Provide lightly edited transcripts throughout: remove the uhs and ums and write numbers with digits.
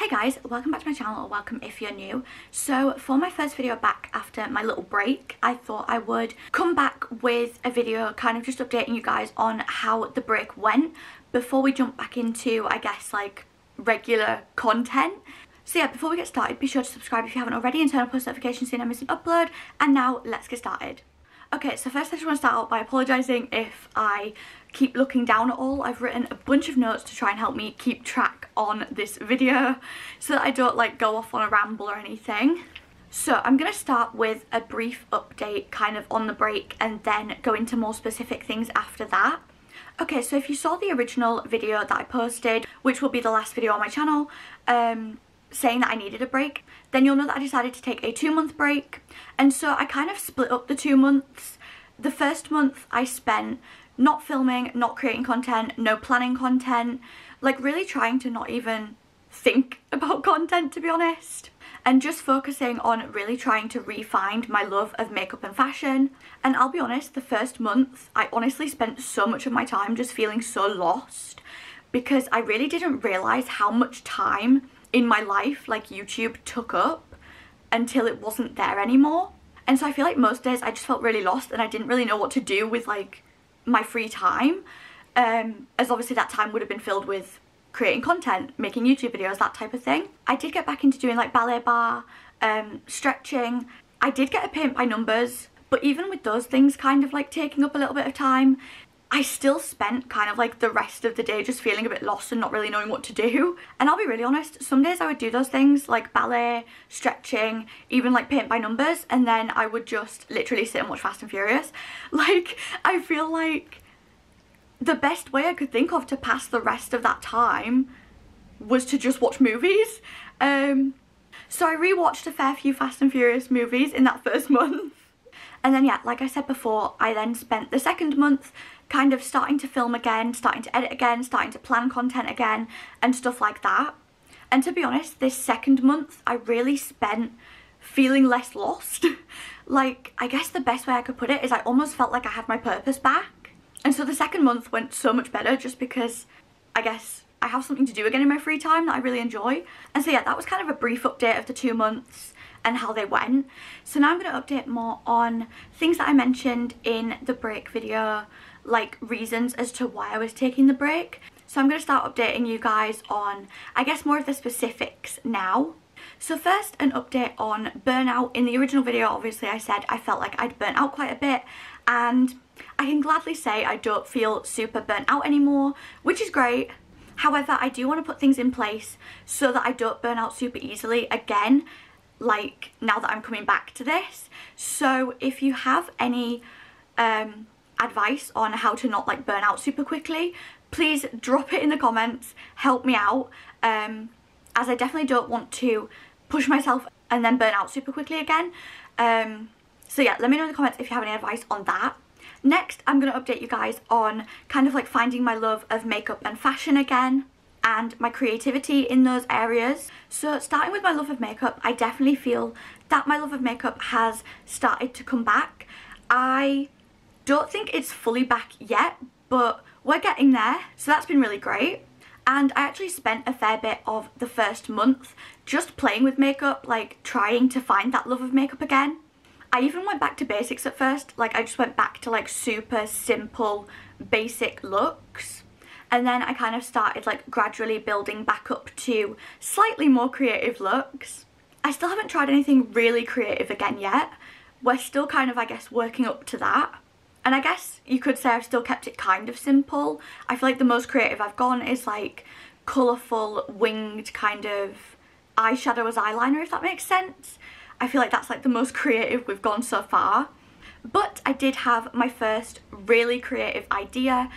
Hey guys, welcome back to my channel, or welcome if you're new. So for my first video back after my little break, I thought I would come back with a video kind of just updating you guys on how the break went before we jump back into, I guess, like regular content. So yeah, before we get started, be sure to subscribe if you haven't already and turn on post notifications so you don't miss an upload. And now let's get started. Okay, so first I just want to start out by apologising if I keep looking down at all. I've written a bunch of notes to try and help me keep track on this video so that I don't like go off on a ramble or anything. So I'm going to start with a brief update kind of on the break and then go into more specific things after that. Okay, so if you saw the original video that I posted, which will be the last video on my channel, saying that I needed a break, then you'll know that I decided to take a 2-month break. And so I kind of split up the 2 months. The first month I spent not filming, not creating content, no planning content, like really trying to not even think about content, to be honest, and just focusing on really trying to re-find my love of makeup and fashion. And I'll be honest, the first month I honestly spent so much of my time just feeling so lost because I really didn't realise how much time in my life like YouTube took up until it wasn't there anymore. And so I feel like most days I just felt really lost and I didn't really know what to do with like my free time, as obviously that time would have been filled with creating content, making YouTube videos, that type of thing. I did get back into doing like ballet bar, stretching. I did get a paint by numbers, but even with those things kind of like taking up a little bit of time, I still spent kind of like the rest of the day just feeling a bit lost and not really knowing what to do. And I'll be really honest, some days I would do those things like ballet, stretching, even like paint by numbers, and then I would just literally sit and watch Fast and Furious. Like, I feel like the best way I could think of to pass the rest of that time was to just watch movies. So I rewatched a fair few Fast and Furious movies in that first month. And then yeah, like I said before, I then spent the second month kind of starting to film again, starting to edit again, starting to plan content again and stuff like that. And to be honest, this second month I really spent feeling less lost. Like, I guess the best way I could put it is I almost felt like I had my purpose back. And so the second month went so much better just because I guess I have something to do again in my free time that I really enjoy. And so yeah, that was kind of a brief update of the 2 months and how they went. So now I'm going to update more on things that I mentioned in the break video, like reasons as to why I was taking the break. So I'm going to start updating you guys on, I guess, more of the specifics now. So first, an update on burnout. In the original video, obviously I said I felt like I'd burnt out quite a bit, and I can gladly say I don't feel super burnt out anymore, which is great. However, I do want to put things in place so that I don't burn out super easily again, like now that I'm coming back to this. So if you have any advice on how to not like burn out super quickly, please drop it in the comments, help me out, as I definitely don't want to push myself and then burn out super quickly again. So yeah, let me know in the comments if you have any advice on that. Next, I'm going to update you guys on kind of like finding my love of makeup and fashion again and my creativity in those areas. So starting with my love of makeup, I definitely feel that my love of makeup has started to come back. I don't think it's fully back yet, but we're getting there, so that's been really great. And I actually spent a fair bit of the first month just playing with makeup, like trying to find that love of makeup again. I even went back to basics at first, like I just went back to like super simple basic looks. And then I kind of started like gradually building back up to slightly more creative looks. I still haven't tried anything really creative again yet. We're still kind of, I guess, working up to that. And I guess you could say I've still kept it kind of simple. I feel like the most creative I've gone is like colourful winged kind of eyeshadow as eyeliner, if that makes sense. I feel like that's like the most creative we've gone so far. But I did have my first really creative idea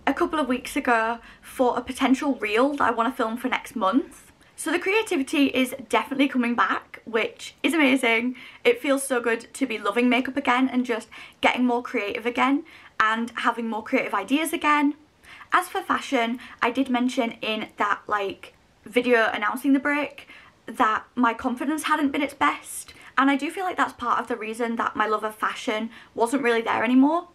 a couple of weeks ago for a potential reel that I want to film for next month. So the creativity is definitely coming back, which is amazing. It feels so good to be loving makeup again and just getting more creative again and having more creative ideas again. As for fashion, I did mention in that like video announcing the break that my confidence hadn't been its best, and I do feel like that's part of the reason that my love of fashion wasn't really there anymore.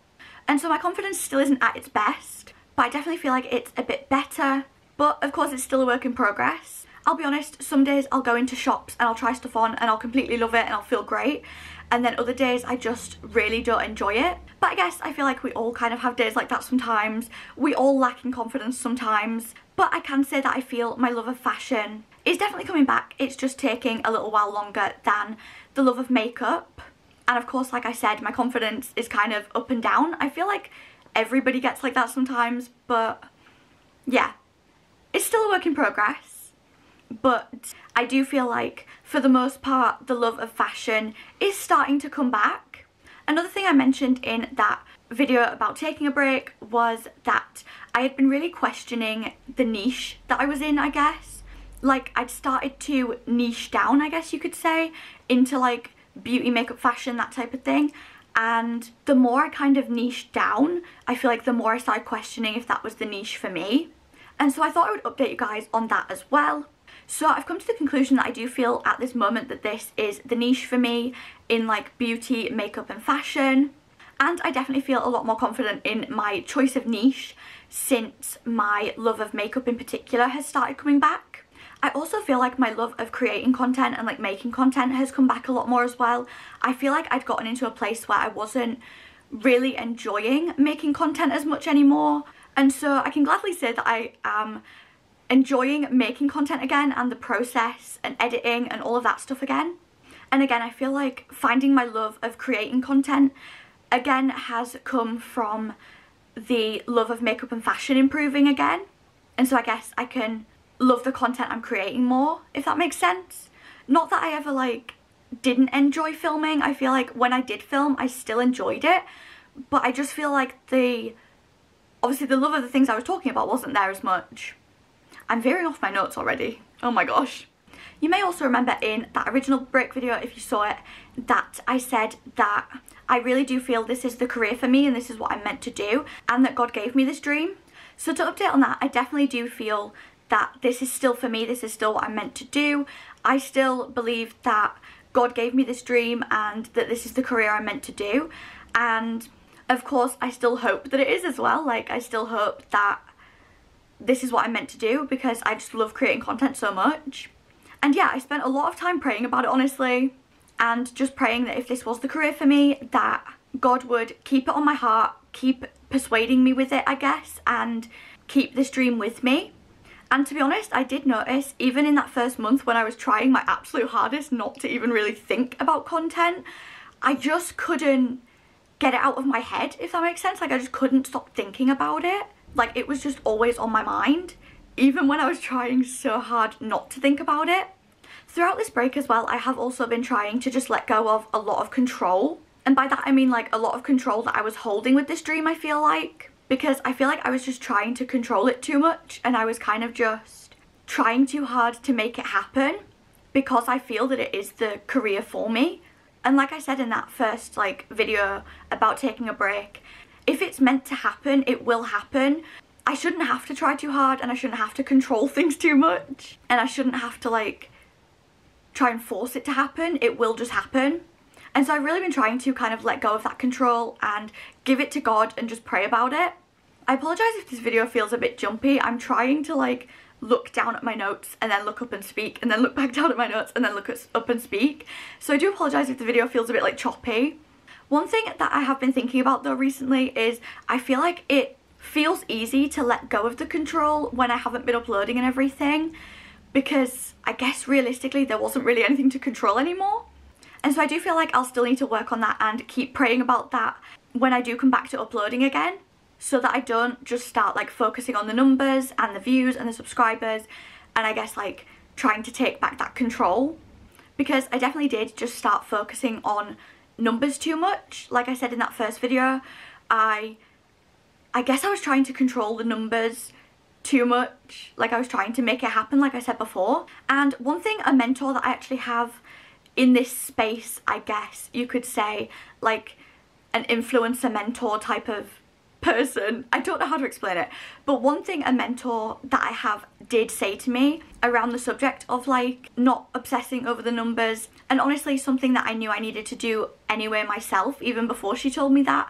And so my confidence still isn't at its best, but I definitely feel like it's a bit better. But of course it's still a work in progress. I'll be honest, some days I'll go into shops and I'll try stuff on and I'll completely love it and I'll feel great, and then other days I just really don't enjoy it. But I guess I feel like we all kind of have days like that sometimes. We all lack in confidence sometimes. But I can say that I feel my love of fashion is definitely coming back. It's just taking a little while longer than the love of makeup. And of course, like I said, my confidence is kind of up and down. I feel like everybody gets like that sometimes, but yeah, it's still a work in progress. But I do feel like for the most part, the love of fashion is starting to come back. Another thing I mentioned in that video about taking a break was that I had been really questioning the niche that I was in, I guess. Like, I'd started to niche down, I guess you could say, into like beauty, makeup, fashion, that type of thing. And the more I kind of niched down, I feel like the more I started questioning if that was the niche for me. And so I thought I would update you guys on that as well. So I've come to the conclusion that I do feel at this moment that this is the niche for me in like beauty, makeup and fashion. And I definitely feel a lot more confident in my choice of niche since my love of makeup in particular has started coming back. I also feel like my love of creating content and like making content has come back a lot more as well. I feel like I'd gotten into a place where I wasn't really enjoying making content as much anymore. And so I can gladly say that I am enjoying making content again and the process and editing and all of that stuff again. And again, I feel like finding my love of creating content again has come from the love of makeup and fashion improving again. And so I guess I can love the content I'm creating more, if that makes sense. Not that I ever like didn't enjoy filming. I feel like when I did film, I still enjoyed it, but I just feel like obviously the love of the things I was talking about wasn't there as much. I'm veering off my notes already. Oh my gosh. You may also remember in that original break video, if you saw it, that I said that I really do feel this is the career for me and this is what I'm meant to do, and that God gave me this dream. So to update on that, I definitely do feel that this is still for me, this is still what I'm meant to do. I still believe that God gave me this dream and that this is the career I'm meant to do. And of course, I still hope that it is as well. Like, I still hope that this is what I'm meant to do because I just love creating content so much. And yeah, I spent a lot of time praying about it, honestly, and just praying that if this was the career for me, that God would keep it on my heart, keep persuading me with it, I guess, and keep this dream with me. And to be honest, I did notice, even in that first month when I was trying my absolute hardest not to even really think about content, I just couldn't get it out of my head, if that makes sense. Like, I just couldn't stop thinking about it. Like, it was just always on my mind, even when I was trying so hard not to think about it. Throughout this break as well, I have also been trying to just let go of a lot of control. And by that I mean like a lot of control that I was holding with this dream, I feel like. Because I feel like I was just trying to control it too much, and I was kind of just trying too hard to make it happen because I feel that it is the career for me. And like I said in that first like video about taking a break, if it's meant to happen, it will happen. I shouldn't have to try too hard, and I shouldn't have to control things too much, and I shouldn't have to like try and force it to happen. It will just happen. And so I've really been trying to kind of let go of that control and give it to God and just pray about it. I apologise if this video feels a bit jumpy. I'm trying to like look down at my notes and then look up and speak, and then look back down at my notes and then look up and speak. So I do apologise if the video feels a bit like choppy. One thing that I have been thinking about though recently is I feel like it feels easy to let go of the control when I haven't been uploading and everything, because I guess realistically there wasn't really anything to control anymore. And so I do feel like I'll still need to work on that and keep praying about that when I do come back to uploading again, so that I don't just start like focusing on the numbers and the views and the subscribers, and I guess like trying to take back that control. Because I definitely did just start focusing on numbers too much. Like I said in that first video, I guess I was trying to control the numbers too much. Like, I was trying to make it happen, like I said before. And one thing, a mentor that I actually have in this space, I guess you could say, like an influencer mentor type of person, I don't know how to explain it, but one thing a mentor that I have did say to me around the subject of like not obsessing over the numbers, and honestly something that I knew I needed to do anyway myself even before she told me that,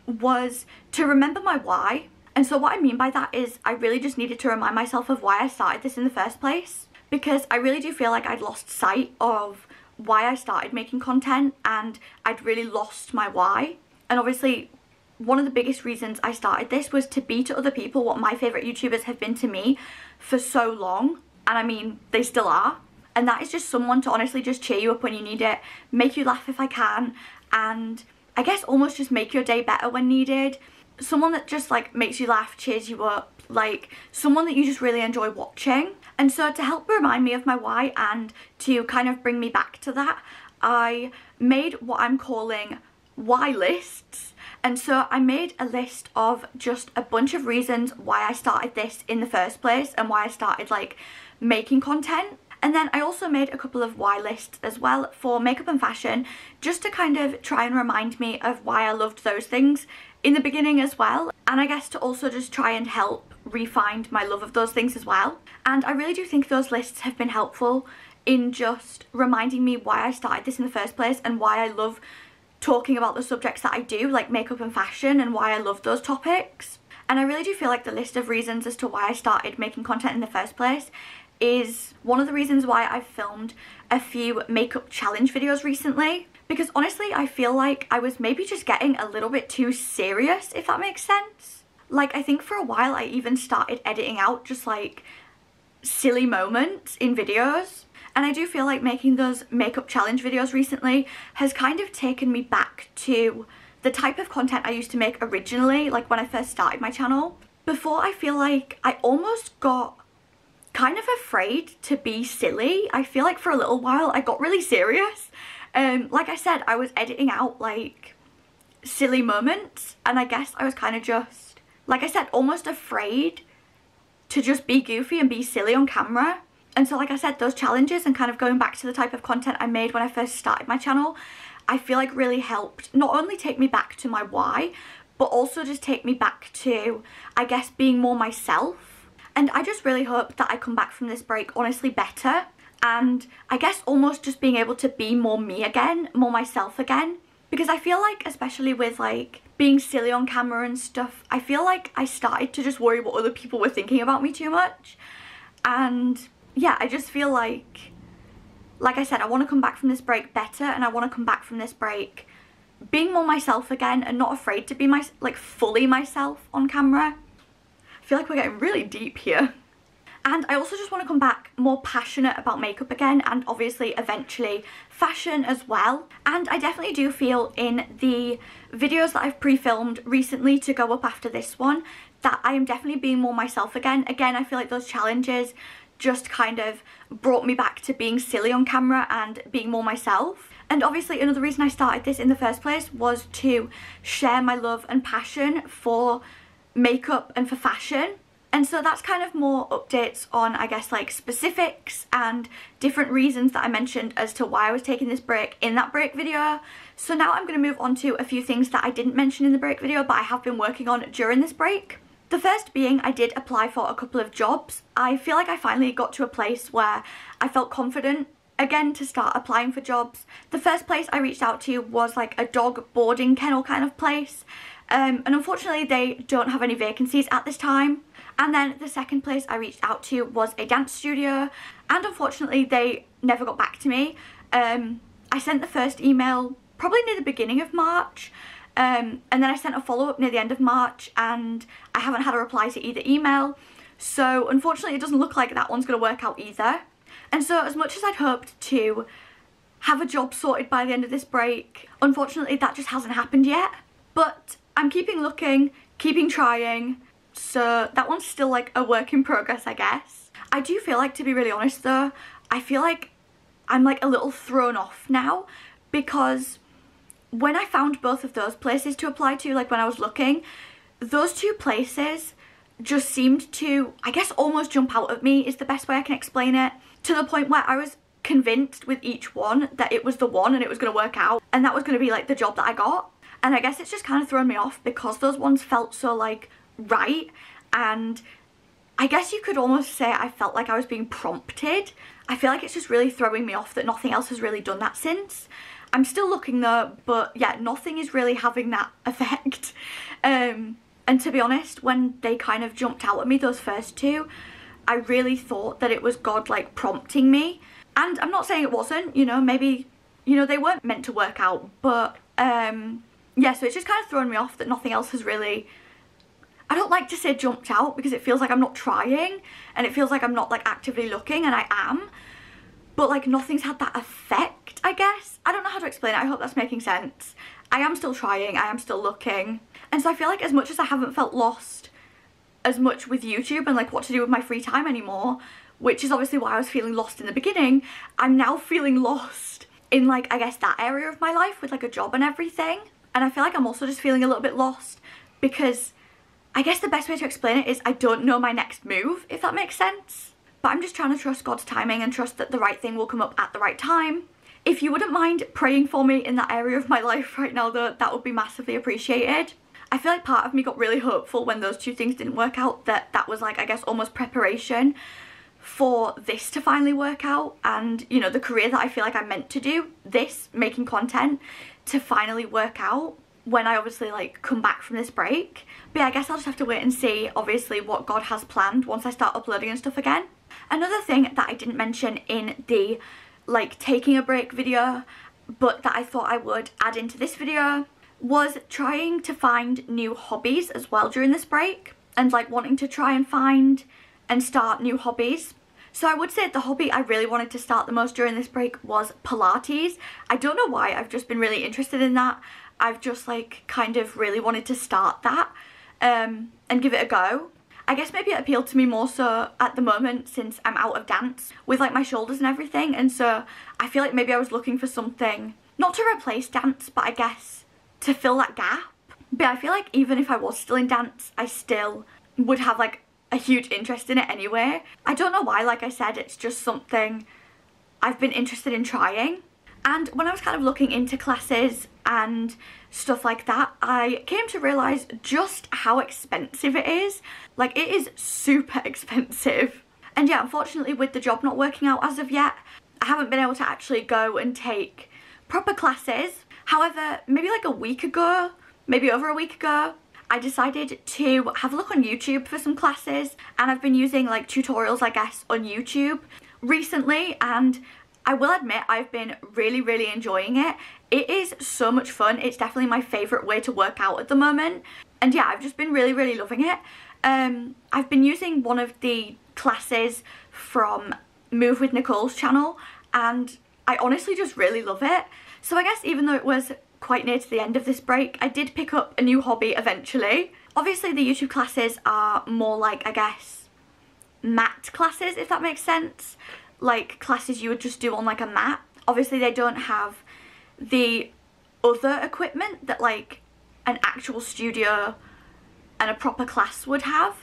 was to remember my why. And so what I mean by that is I really just needed to remind myself of why I started this in the first place, because I really do feel like I'd lost sight of why I started making content, and I'd really lost my why. And obviously one of the biggest reasons I started this was to be to other people what my favourite YouTubers have been to me for so long, and I mean they still are, and that is just someone to honestly just cheer you up when you need it, make you laugh if I can, and I guess almost just make your day better when needed. Someone that just like makes you laugh, cheers you up, like someone that you just really enjoy watching. And so to help remind me of my why and to kind of bring me back to that, I made what I'm calling why lists. And so I made a list of just a bunch of reasons why I started this in the first place and why I started like making content. And then I also made a couple of why lists as well for makeup and fashion, just to kind of try and remind me of why I loved those things in the beginning as well. And I guess to also just try and help refine my love of those things as well. And I really do think those lists have been helpful in just reminding me why I started this in the first place and why I love talking about the subjects that I do, like makeup and fashion, and why I love those topics. And I really do feel like the list of reasons as to why I started making content in the first place is one of the reasons why I've filmed a few makeup challenge videos recently, because honestly I feel like I was maybe just getting a little bit too serious, if that makes sense. Like I think for a while I even started editing out just like silly moments in videos, and I do feel like making those makeup challenge videos recently has kind of taken me back to the type of content I used to make originally, like when I first started my channel. Before, I feel like I almost got kind of afraid to be silly. I feel like for a little while I got really serious. Like I said, I was editing out like silly moments, and I guess I was kind of just, like I said, almost afraid to just be goofy and be silly on camera. And so like I said, those challenges and kind of going back to the type of content I made when I first started my channel, I feel like really helped not only take me back to my why, but also just take me back to, I guess, being more myself. And I just really hope that I come back from this break honestly better, and I guess almost just being able to be more me again, more myself again. Because I feel like, especially with like being silly on camera and stuff, I feel like I started to just worry what other people were thinking about me too much. And yeah, I just feel like I said, I want to come back from this break better, and I want to come back from this break being more myself again and not afraid to be fully myself on camera. I feel like we're getting really deep here. And I also just want to come back more passionate about makeup again, and obviously eventually fashion as well. And I definitely do feel in the videos that I've pre-filmed recently to go up after this one that I am definitely being more myself again. Again, I feel like those challenges just kind of brought me back to being silly on camera and being more myself. And obviously another reason I started this in the first place was to share my love and passion for makeup and for fashion. And so that's kind of more updates on, I guess, like specifics and different reasons that I mentioned as to why I was taking this break in that break video. So now I'm going to move on to a few things that I didn't mention in the break video but I have been working on during this break. The first being, I did apply for a couple of jobs. I feel like I finally got to a place where I felt confident again to start applying for jobs. The first place I reached out to was like a dog boarding kennel kind of place. And unfortunately they don't have any vacancies at this time. And then the second place I reached out to was a dance studio, and unfortunately they never got back to me. I sent the first email probably near the beginning of March, and then I sent a follow-up near the end of March, and I haven't had a reply to either email. So unfortunately it doesn't look like that one's going to work out either. And so as much as I'd hoped to have a job sorted by the end of this break, unfortunately that just hasn't happened yet. But I'm keeping looking, keeping trying. So that one's still like a work in progress, I guess. I do feel like, to be really honest though, I feel like I'm like a little thrown off now, because when I found both of those places to apply to, like when I was looking, those two places just seemed to, I guess, almost jump out at me is the best way I can explain it, to the point where I was convinced with each one that it was the one and it was going to work out and that was going to be like the job that I got. And I guess it's just kind of thrown me off because those ones felt so like right, and I guess you could almost say I felt like I was being prompted. I feel like it's just really throwing me off that nothing else has really done that since. I'm still looking though, but yeah, nothing is really having that effect. And to be honest, when they kind of jumped out at me, those first two, I really thought that it was God like prompting me. And I'm not saying it wasn't, you know, maybe, you know, they weren't meant to work out, but yeah, so it's just kind of thrown me off that nothing else has really, I don't like to say jumped out because it feels like I'm not trying and it feels like I'm not like actively looking, and I am, but like nothing's had that effect, I guess. I don't know how to explain it. I hope that's making sense. I am still trying, I am still looking, and so I feel like as much as I haven't felt lost as much with YouTube and like what to do with my free time anymore, which is obviously why I was feeling lost in the beginning, I'm now feeling lost in like, I guess, that area of my life with like a job and everything. And I feel like I'm also just feeling a little bit lost because I guess the best way to explain it is I don't know my next move, if that makes sense. But I'm just trying to trust God's timing and trust that the right thing will come up at the right time. If you wouldn't mind praying for me in that area of my life right now though, that would be massively appreciated. I feel like part of me got really hopeful when those two things didn't work out, that was like, I guess, almost preparation for this to finally work out, and you know, the career that I feel like I'm meant to do, this, making content, to finally work out when I obviously like come back from this break. But yeah, I guess I'll just have to wait and see obviously what God has planned once I start uploading and stuff again. Another thing that I didn't mention in the like taking a break video, but that I thought I would add into this video, was trying to find new hobbies as well during this break, and like wanting to try and find and start new hobbies. So I would say the hobby I really wanted to start the most during this break was Pilates. I don't know why, I've just been really interested in that. I've just like kind of really wanted to start that and give it a go. I guess maybe it appealed to me more so at the moment since I'm out of dance with like my shoulders and everything, and so I feel like maybe I was looking for something, not to replace dance, but I guess to fill that gap. But I feel like even if I was still in dance, I still would have like a huge interest in it anyway. I don't know why, like I said, it's just something I've been interested in trying. And when I was kind of looking into classes and stuff like that, I came to realise just how expensive it is. Like, it is super expensive. And yeah, unfortunately with the job not working out as of yet, I haven't been able to actually go and take proper classes. However, maybe like a week ago, maybe over a week ago, I decided to have a look on YouTube for some classes, and I've been using like tutorials, I guess, on YouTube recently, and I will admit I've been really enjoying it. It is so much fun. It's definitely my favourite way to work out at the moment, and yeah, I've just been really loving it. I've been using one of the classes from Move with Nicole's channel, and I honestly just really love it. So I guess even though it was quite near to the end of this break, I did pick up a new hobby eventually. Obviously the YouTube classes are more like, I guess, mat classes, if that makes sense. Like classes you would just do on like a mat. Obviously they don't have the other equipment that like an actual studio and a proper class would have.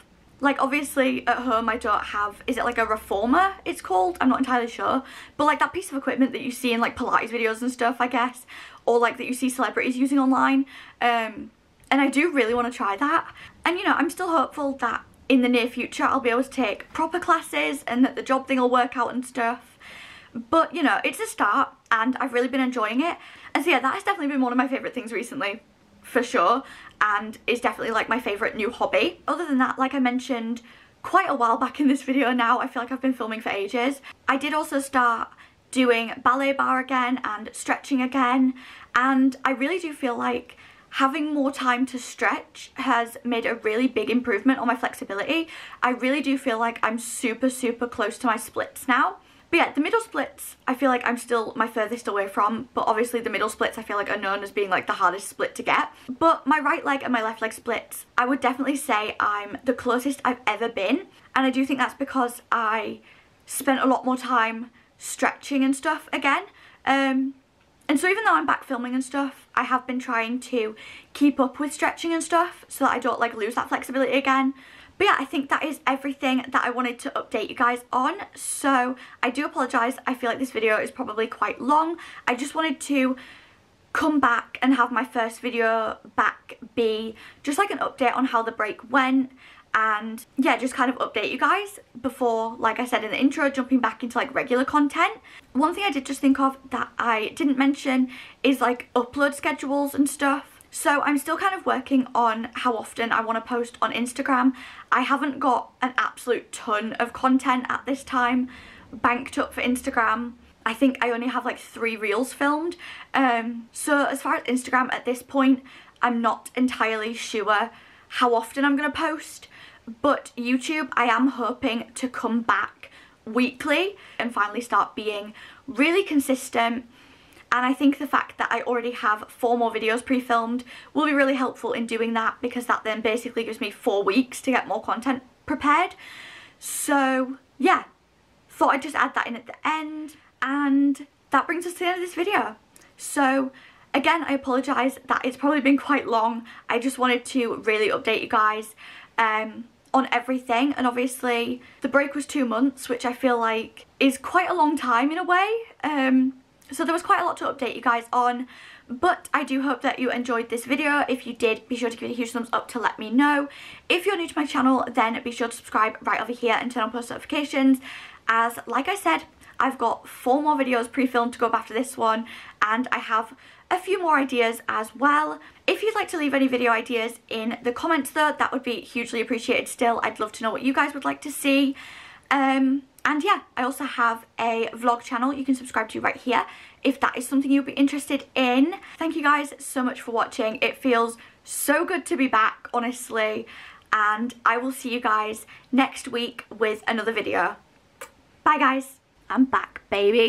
Like obviously at home I don't have, is it like a reformer it's called? I'm not entirely sure. But like that piece of equipment that you see in like Pilates videos and stuff, I guess. Or like that you see celebrities using online. And I do really want to try that. And you know, I'm still hopeful that in the near future I'll be able to take proper classes and that the job thing will work out and stuff. But you know, it's a start and I've really been enjoying it. And so yeah, that has definitely been one of my favourite things recently, for sure. And it's definitely like my favourite new hobby. Other than that, like I mentioned quite a while back in this video now, I feel like I've been filming for ages, I did also start doing ballet bar again and stretching again, and I really do feel like having more time to stretch has made a really big improvement on my flexibility. I really do feel like I'm super close to my splits now. But yeah, the middle splits I feel like I'm still my furthest away from, but obviously the middle splits I feel like are known as being like the hardest split to get. But my right leg and my left leg splits, I would definitely say I'm the closest I've ever been, and I do think that's because I spent a lot more time stretching and stuff again. And so even though I'm back filming and stuff, I have been trying to keep up with stretching and stuff so that I don't like lose that flexibility again. But yeah, I think that is everything that I wanted to update you guys on. So I do apologise, I feel like this video is probably quite long. I just wanted to come back and have my first video back be just like an update on how the break went, and yeah, just kind of update you guys before, like I said in the intro, jumping back into like regular content. One thing I did just think of that I didn't mention is like upload schedules and stuff. So I'm still kind of working on how often I want to post on Instagram. I haven't got an absolute ton of content at this time banked up for Instagram. I think I only have like 3 reels filmed. So as far as Instagram at this point, I'm not entirely sure how often I'm going to post. But YouTube, I am hoping to come back weekly and finally start being really consistent. And I think the fact that I already have 4 more videos pre-filmed will be really helpful in doing that, because that then basically gives me 4 weeks to get more content prepared. So yeah, thought I'd just add that in at the end. And that brings us to the end of this video. So again, I apologise that it's probably been quite long. I just wanted to really update you guys on everything. And obviously the break was 2 months, which I feel like is quite a long time in a way. So there was quite a lot to update you guys on, but I do hope that you enjoyed this video. If you did, be sure to give it a huge thumbs up to let me know. If you're new to my channel, then be sure to subscribe right over here and turn on post notifications, as like I said, I've got 4 more videos pre-filmed to go up after this one, and I have a few more ideas as well. If you'd like to leave any video ideas in the comments though, that would be hugely appreciated still. I'd love to know what you guys would like to see. And yeah, I also have a vlog channel you can subscribe to right here if that is something you'd be interested in. Thank you guys so much for watching. It feels so good to be back, honestly, and I will see you guys next week with another video. Bye guys. I'm back, baby.